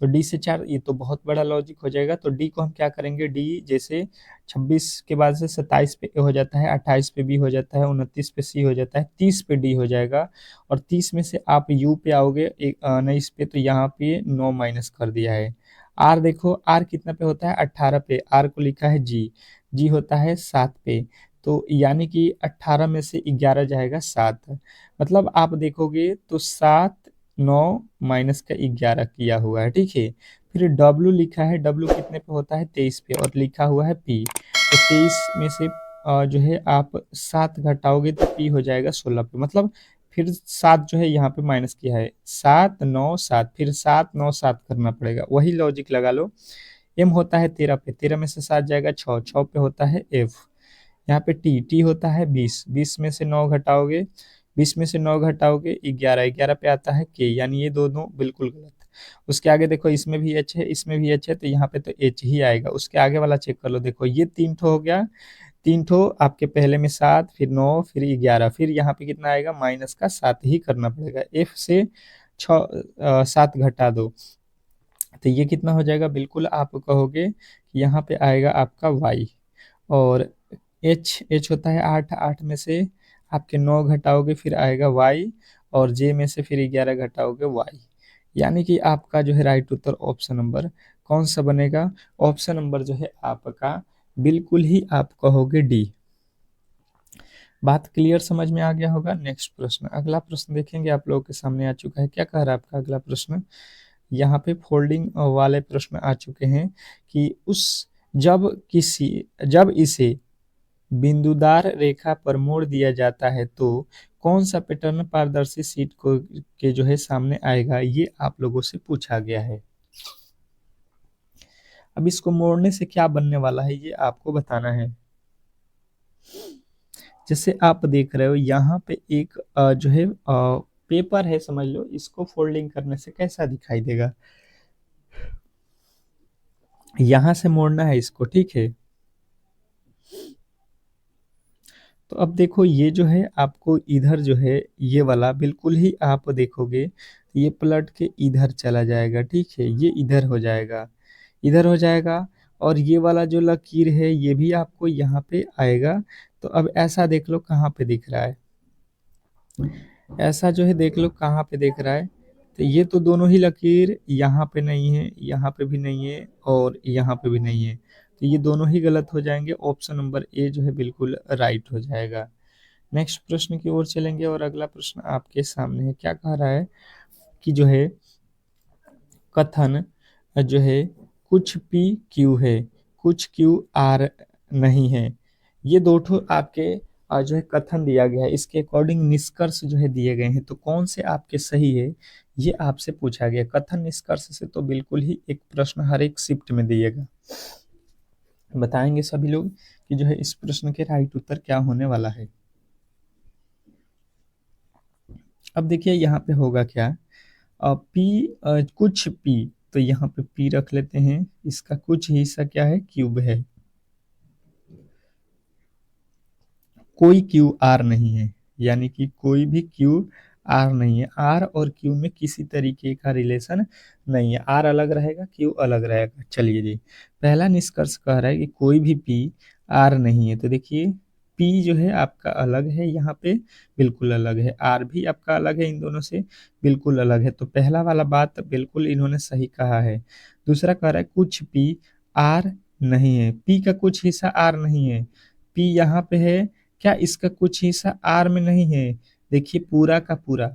तो डी से 4, ये तो बहुत बड़ा लॉजिक हो जाएगा। तो डी को हम क्या करेंगे, डी जैसे 26 के बाद से 27 पे ए हो जाता है, 28 पे बी हो जाता है, 29 पे सी हो जाता है, 30 पे डी हो जाएगा। और 30 में से आप यू पे आओगे, एक नहीं इस पे, तो यहाँ पे 9 माइनस कर दिया है। आर देखो, आर कितना पे होता है, 18 पे। आर को लिखा है जी, जी होता है 7 पे। तो यानी कि 18 में से 11 जाएगा 7। मतलब आप देखोगे तो 7, 9 माइनस का 11 किया हुआ है, ठीक है। फिर डब्लू लिखा है, डब्लू कितने पे होता है, 23 पे, और लिखा हुआ है पी। तो 23 में से जो है आप 7 घटाओगे तो पी हो जाएगा 16 पे। मतलब फिर 7 जो है यहाँ पे माइनस किया है, 7, 9, 7, फिर 7, 9, 7 करना पड़ेगा, वही लॉजिक लगा लो। एम होता है 13 पे, 13 में से 7 जाएगा 6, 6 पे होता है एफ। यहाँ पे टी, टी होता है 20, 20 में से 9 घटाओगे, 20 में से 9 घटाओगे 11, 11 पे आता है के, यानी ये दोनों बिल्कुल गलत। उसके आगे देखो, इसमें भी एच है, इसमें भी एच है, तो यहाँ पे तो एच ही आएगा। उसके आगे वाला चेक कर लो, देखो ये 3 ठो हो गया, 3 ठो आपके पहले में 7, फिर 9, फिर 11, फिर यहाँ पे कितना आएगा, माइनस का 7 ही करना पड़ेगा। एफ से 7 घटा दो, तो ये कितना हो जाएगा, बिल्कुल आप कहोगे कि यहाँ पे आएगा आपका वाई। और एच, एच होता है 8, 8 में से आपके 9 घटाओगे फिर आएगा वाई, और जे में से फिर 11 घटाओगे वाई। यानी कि आपका जो है राइट उत्तर ऑप्शन नंबर कौन सा बनेगा, ऑप्शन नंबर जो है आपका बिल्कुल ही आप कहोगे डी। बात क्लियर समझ में आ गया होगा। नेक्स्ट प्रश्न, अगला प्रश्न देखेंगे, आप लोगों के सामने आ चुका है। क्या कह रहा है आपका अगला प्रश्न, यहाँ पे फोल्डिंग वाले प्रश्न आ चुके हैं कि उस जब इसे बिंदुदार रेखा पर मोड़ दिया जाता है तो कौन सा पैटर्न पारदर्शी शीट को के जो है सामने आएगा, ये आप लोगों से पूछा गया है। अब इसको मोड़ने से क्या बनने वाला है, ये आपको बताना है। जैसे आप देख रहे हो यहाँ पे एक जो है पेपर है, समझ लो, इसको फोल्डिंग करने से कैसा दिखाई देगा। यहां से मोड़ना है इसको, ठीक है। तो अब देखो, ये जो है आपको इधर जो है ये वाला बिल्कुल ही आप देखोगे तो ये पलट के इधर चला जाएगा, ठीक है। ये इधर हो जाएगा, इधर हो जाएगा। और ये वाला जो लकीर है ये भी आपको यहाँ पे आएगा। तो अब ऐसा देख लो कहाँ पे दिख रहा है, ऐसा जो है देख लो कहाँ पे दिख रहा है। तो ये तो दोनों ही लकीर यहाँ पे नहीं है, यहाँ पे भी नहीं है, और यहाँ पे भी नहीं है। तो ये दोनों ही गलत हो जाएंगे। ऑप्शन नंबर ए जो है बिल्कुल राइट हो जाएगा। नेक्स्ट प्रश्न की ओर चलेंगे, और अगला प्रश्न आपके सामने है। क्या कह रहा है कि जो है कथन जो है कुछ पी क्यू है, कुछ क्यू आर नहीं है। ये दो ठो आपके जो है कथन दिया गया है, इसके अकॉर्डिंग निष्कर्ष जो है दिए गए हैं, तो कौन से आपके सही है, ये आपसे पूछा गया। कथन निष्कर्ष से तो बिल्कुल ही एक प्रश्न हर एक शिफ्ट में दिएगा। बताएंगे सभी लोग कि जो है इस प्रश्न के राइट उत्तर क्या होने वाला है। अब देखिए यहाँ पे होगा क्या, पी कुछ पी, तो यहाँ पे पी रख लेते हैं, इसका कुछ हिस्सा क्या है, क्यूब है। कोई क्यू आर नहीं है, यानी कि कोई भी क्यू आर नहीं है। आर और क्यू में किसी तरीके का रिलेशन नहीं है, आर अलग रहेगा, क्यू अलग रहेगा। चलिए जी, पहला निष्कर्ष कह रहा है कि कोई भी पी आर नहीं है। तो देखिए, पी जो है आपका अलग है, यहाँ पे बिल्कुल अलग है, आर भी आपका अलग है, इन दोनों से बिल्कुल अलग है। तो पहला वाला बात बिल्कुल इन्होंने सही कहा है। दूसरा कह रहा है कुछ पी आर नहीं है, पी का कुछ हिस्सा आर नहीं है। पी यहाँ पे है, क्या इसका कुछ हिस्सा आर में नहीं है। देखिए पूरा का पूरा,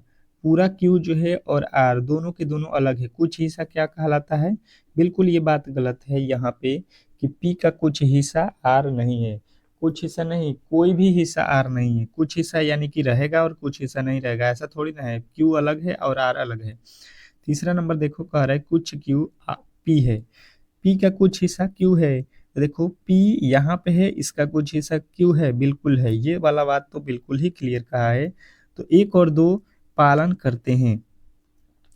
पूरा क्यू जो है और आर दोनों के दोनों अलग है। कुछ हिस्सा क्या कहलाता है, बिल्कुल ये बात गलत है यहाँ पे कि पी का कुछ हिस्सा आर नहीं है। कुछ हिस्सा नहीं, कोई भी हिस्सा आर नहीं है। कुछ हिस्सा यानी कि रहेगा और कुछ हिस्सा नहीं रहेगा, ऐसा थोड़ी ना है। क्यू अलग है और आर अलग है। तीसरा नंबर देखो, कह रहा है कुछ क्यू पी है, पी का कुछ हिस्सा क्यू है। तो देखो पी यहाँ पे है, इसका कुछ हिस्सा क्यू है, बिल्कुल है। ये वाला बात तो बिल्कुल ही क्लियर कहा है। तो एक और दो पालन करते हैं,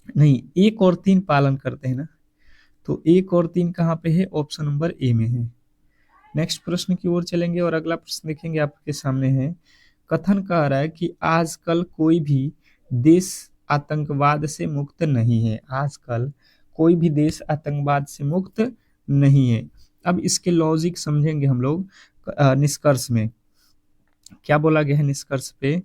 नहीं एक और तीन पालन करते हैं ना। तो एक और तीन कहाँ पे है, ऑप्शन नंबर ए में है। नेक्स्ट प्रश्न की ओर चलेंगे, और अगला प्रश्न देखेंगे आपके सामने है। कथन कह रहा है कि आजकल कोई भी देश आतंकवाद से मुक्त नहीं है। आजकल कोई भी देश आतंकवाद से मुक्त नहीं है। अब इसके लॉजिक समझेंगे हम लोग निष्कर्ष में। क्या बोला गया है निष्कर्ष पे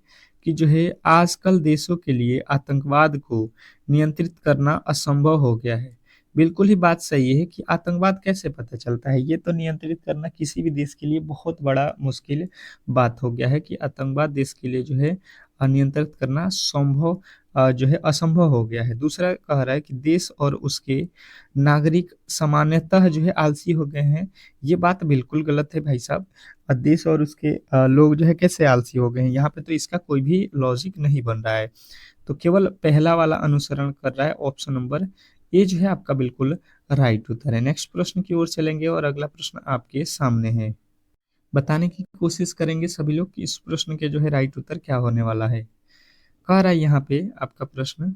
कि जो है आजकल देशों के लिए आतंकवाद को नियंत्रित करना असंभव हो गया है। बिल्कुल ही बात सही है कि आतंकवाद कैसे पता चलता है, ये तो नियंत्रित करना किसी भी देश के लिए बहुत बड़ा मुश्किल बात हो गया है कि आतंकवाद देश के लिए जो है नियंत्रित करना संभव जो है असंभव हो गया है। दूसरा कह रहा है कि देश और उसके नागरिक सामान्यतः जो है आलसी हो गए हैं। ये बात बिल्कुल गलत है भाई साहब। देश और उसके लोग जो है कैसे आलसी हो गए हैं, यहाँ पे तो इसका कोई भी लॉजिक नहीं बन रहा है। तो केवल पहला वाला अनुसरण कर रहा है, ऑप्शन नंबर ए जो है आपका बिल्कुल राइट उत्तर है। नेक्स्ट प्रश्न की ओर चलेंगे और अगला प्रश्न आपके सामने है। बताने की कोशिश करेंगे सभी लोग कि इस प्रश्न के जो है राइट उत्तर क्या होने वाला है। कह रहा है यहाँ पे आपका प्रश्न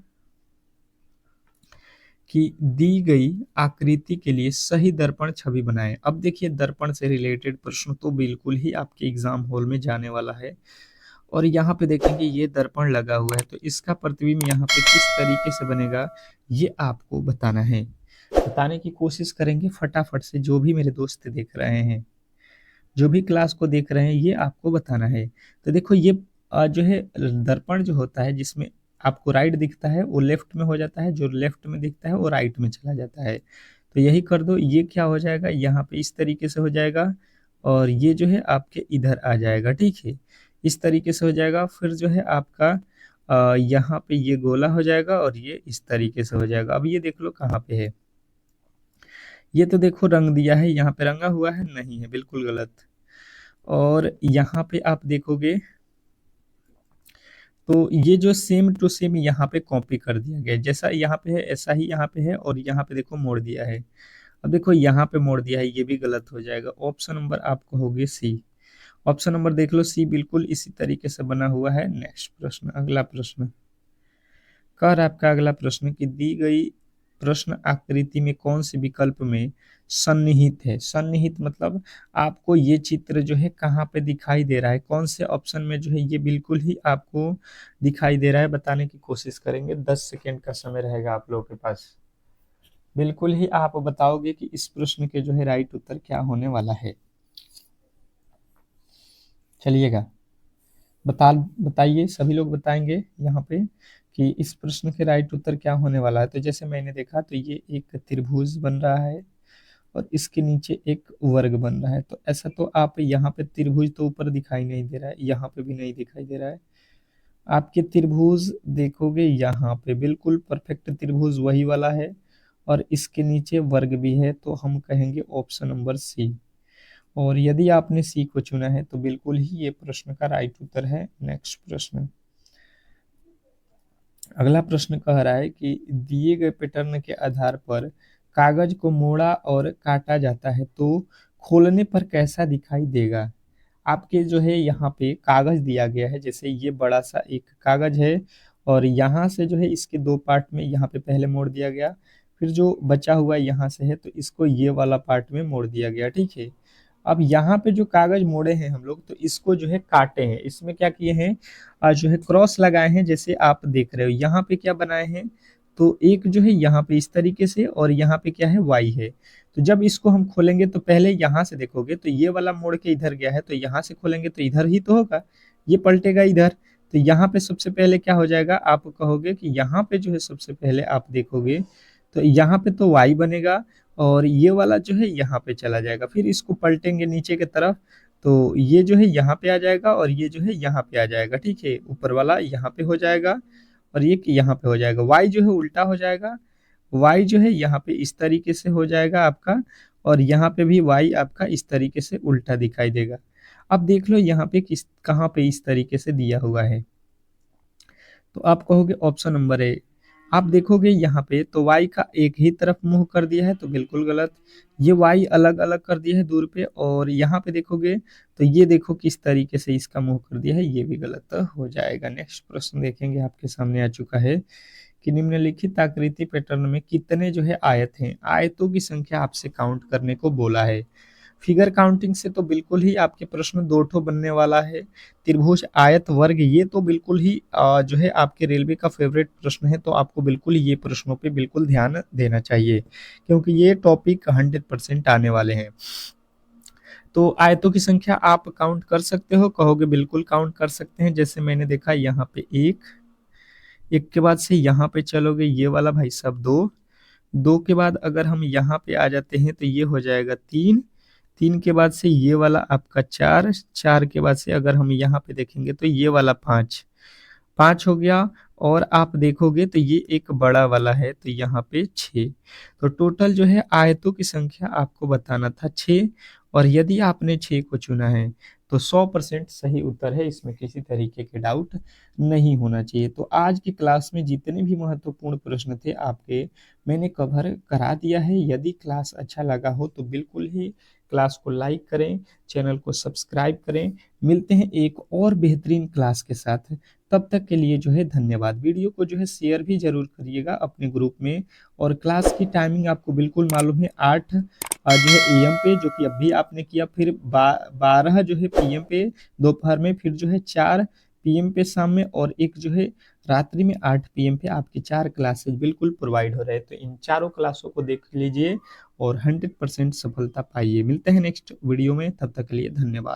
कि दी गई आकृति के लिए सही दर्पण छवि बनाएं। अब देखिए दर्पण से रिलेटेड प्रश्न तो बिल्कुल ही आपके एग्जाम हॉल में जाने वाला है। और यहाँ पे देखेंगे ये दर्पण लगा हुआ है, तो इसका प्रतिबिंब यहाँ पे किस तरीके से बनेगा ये आपको बताना है। बताने की कोशिश करेंगे फटाफट से, जो भी मेरे दोस्त देख रहे हैं, जो भी क्लास को देख रहे हैं, ये आपको बताना है। तो देखो ये जो है दर्पण जो होता है जिसमें आपको राइट दिखता है वो लेफ्ट में हो जाता है, जो लेफ्ट में दिखता है वो राइट में चला जाता है। तो यही कर दो, ये क्या हो जाएगा यहाँ पे इस तरीके से हो जाएगा और ये जो है आपके इधर आ जाएगा, ठीक है। इस तरीके से हो जाएगा, फिर जो है आपका यहाँ पे ये गोला हो जाएगा और ये इस तरीके से हो जाएगा। अब ये देख लो कहाँ पे है, ये तो देखो रंग दिया है, यहाँ पे रंगा हुआ है नहीं है, बिल्कुल गलत। और यहाँ पे आप देखोगे तो ये जो सेम टू सेम यहाँ पे कॉपी कर दिया गया है, जैसा यहाँ पे है ऐसा ही यहाँ पे है और यहाँ पे देखो मोड़ दिया है। अब देखो यहाँ पे मोड़ दिया है, ये भी गलत हो जाएगा। ऑप्शन नंबर आप कहोगे सी। ऑप्शन नंबर देख लो सी बिल्कुल इसी तरीके से बना हुआ है। नेक्स्ट प्रश्न, अगला प्रश्न कह रहा है आपका अगला प्रश्न कि दी गई प्रश्न आकृति में कौन से विकल्प में सन्निहित है। सन्निहित मतलब आपको ये चित्र जो है कहाँ पे दिखाई दे रहा है, कौन से ऑप्शन में जो है ये बिल्कुल ही आपको दिखाई दे रहा है। बताने की कोशिश करेंगे, 10 सेकेंड का समय रहेगा आप लोगों के पास। बिल्कुल ही आप बताओगे कि इस प्रश्न के जो है राइट उत्तर क्या होने वाला है। चलिएगा बताइए, सभी लोग बताएंगे यहाँ पे कि इस प्रश्न के राइट उत्तर क्या होने वाला है। तो जैसे मैंने देखा तो ये एक त्रिभुज बन रहा है और इसके नीचे एक वर्ग बन रहा है। तो ऐसा तो आप यहाँ पे त्रिभुज तो ऊपर दिखाई नहीं दे रहा है, यहाँ पे भी नहीं दिखाई दे रहा है। आपके त्रिभुज देखोगे यहाँ पे बिल्कुल परफेक्ट त्रिभुज वही वाला है और इसके नीचे वर्ग भी है, तो हम कहेंगे ऑप्शन नंबर सी। और यदि आपने सी को चुना है तो बिल्कुल ही ये प्रश्न का राइट उत्तर है। नेक्स्ट प्रश्न, अगला प्रश्न कह रहा है कि दिए गए पैटर्न के आधार पर कागज को मोड़ा और काटा जाता है तो खोलने पर कैसा दिखाई देगा। आपके जो है यहाँ पे कागज दिया गया है, जैसे ये बड़ा सा एक कागज है और यहाँ से जो है इसके दो पार्ट में यहाँ पे पहले मोड़ दिया गया, फिर जो बचा हुआ यहाँ से है तो इसको ये वाला पार्ट में मोड़ दिया गया, ठीक है। अब यहाँ पे जो कागज मोड़े हैं हम लोग तो इसको जो है काटे हैं, इसमें क्या किए हैं जो है क्रॉस लगाए हैं, जैसे आप देख रहे हो यहाँ पे क्या बनाए हैं। तो एक जो है यहाँ पे इस तरीके से और यहाँ पे क्या है वाई है। तो जब इसको हम खोलेंगे तो पहले यहाँ से देखोगे तो ये वाला मोड़ के इधर गया है, तो यहाँ से खोलेंगे तो इधर ही तो होगा, ये पलटेगा इधर। तो यहाँ पे सबसे पहले क्या हो जाएगा, आप कहोगे कि यहाँ पे जो है सबसे पहले आप देखोगे तो यहाँ पे तो वाई बनेगा और ये वाला जो है यहाँ पे चला जाएगा, फिर इसको पलटेंगे नीचे की तरफ तो ये जो है यहाँ पे आ जाएगा और ये जो है यहाँ पे आ जाएगा, ठीक है। ऊपर वाला यहाँ पे हो जाएगा और ये यहाँ पे हो जाएगा, वाई जो है उल्टा हो जाएगा। वाई जो है यहाँ पे इस तरीके से हो जाएगा आपका और यहाँ पे भी वाई आपका इस तरीके से उल्टा दिखाई देगा। अब देख लो यहाँ पे किस कहाँ पे इस तरीके से दिया हुआ है, तो आप कहोगे ऑप्शन नंबर ए। आप देखोगे यहाँ पे तो y का एक ही तरफ मुंह कर दिया है, तो बिल्कुल गलत। ये y अलग अलग कर दिया है दूर पे और यहाँ पे देखोगे तो ये देखो किस तरीके से इसका मुंह कर दिया है, ये भी गलत हो जाएगा। नेक्स्ट प्रश्न देखेंगे, आपके सामने आ चुका है कि निम्नलिखित आकृति पैटर्न में कितने जो है आयत हैं। आयतों की संख्या आपसे काउंट करने को बोला है। फिगर काउंटिंग से तो बिल्कुल ही आपके प्रश्न दो ठो बनने वाला है। त्रिभुज, आयत, वर्ग, ये तो बिल्कुल ही जो है आपके रेलवे का फेवरेट प्रश्न है, तो आपको बिल्कुल ये प्रश्नों पे बिल्कुल ध्यान देना चाहिए, क्योंकि ये टॉपिक 100% आने वाले हैं। तो आयतों की संख्या आप काउंट कर सकते हो, कहोगे बिल्कुल काउंट कर सकते हैं। जैसे मैंने देखा यहाँ पे एक, एक के बाद से यहाँ पे चलोगे ये वाला भाई साहब दो, दो के बाद अगर हम यहाँ पे आ जाते हैं तो ये हो जाएगा तीन, तीन के बाद से ये वाला आपका चार, चार के बाद से अगर हम यहाँ पे देखेंगे तो ये वाला पाँच, पाँच हो गया। और आप देखोगे तो ये एक बड़ा वाला है, तो यहाँ पे छः। तो टोटल जो है आयतों की संख्या आपको बताना था छः, और यदि आपने छः को चुना है तो 100% सही उत्तर है, इसमें किसी तरीके के डाउट नहीं होना चाहिए। तो आज की क्लास में जितने भी महत्वपूर्ण प्रश्न थे आपके, मैंने कवर करा दिया है। यदि क्लास अच्छा लगा हो तो बिल्कुल ही क्लास को लाइक करें, चैनल को सब्सक्राइब करें। मिलते हैं एक और बेहतरीन क्लास के साथ, तब तक के लिए जो है धन्यवाद। वीडियो को जो है शेयर भी जरूर करिएगा अपने ग्रुप में। और क्लास की टाइमिंग आपको बिल्कुल मालूम है, 8 जो है एएम पे, जो कि अभी आपने किया, फिर 12 जो है पीएम पे दोपहर में, फिर जो है 4 पीएम पे शाम में, और एक जो है रात्रि में 8 पीएम पे आपकी 4 क्लासेज बिल्कुल प्रोवाइड हो रहे हैं। तो इन चारों क्लासों को देख लीजिए और 100% सफलता पाइए। मिलते हैं नेक्स्ट वीडियो में, तब तक के लिए धन्यवाद।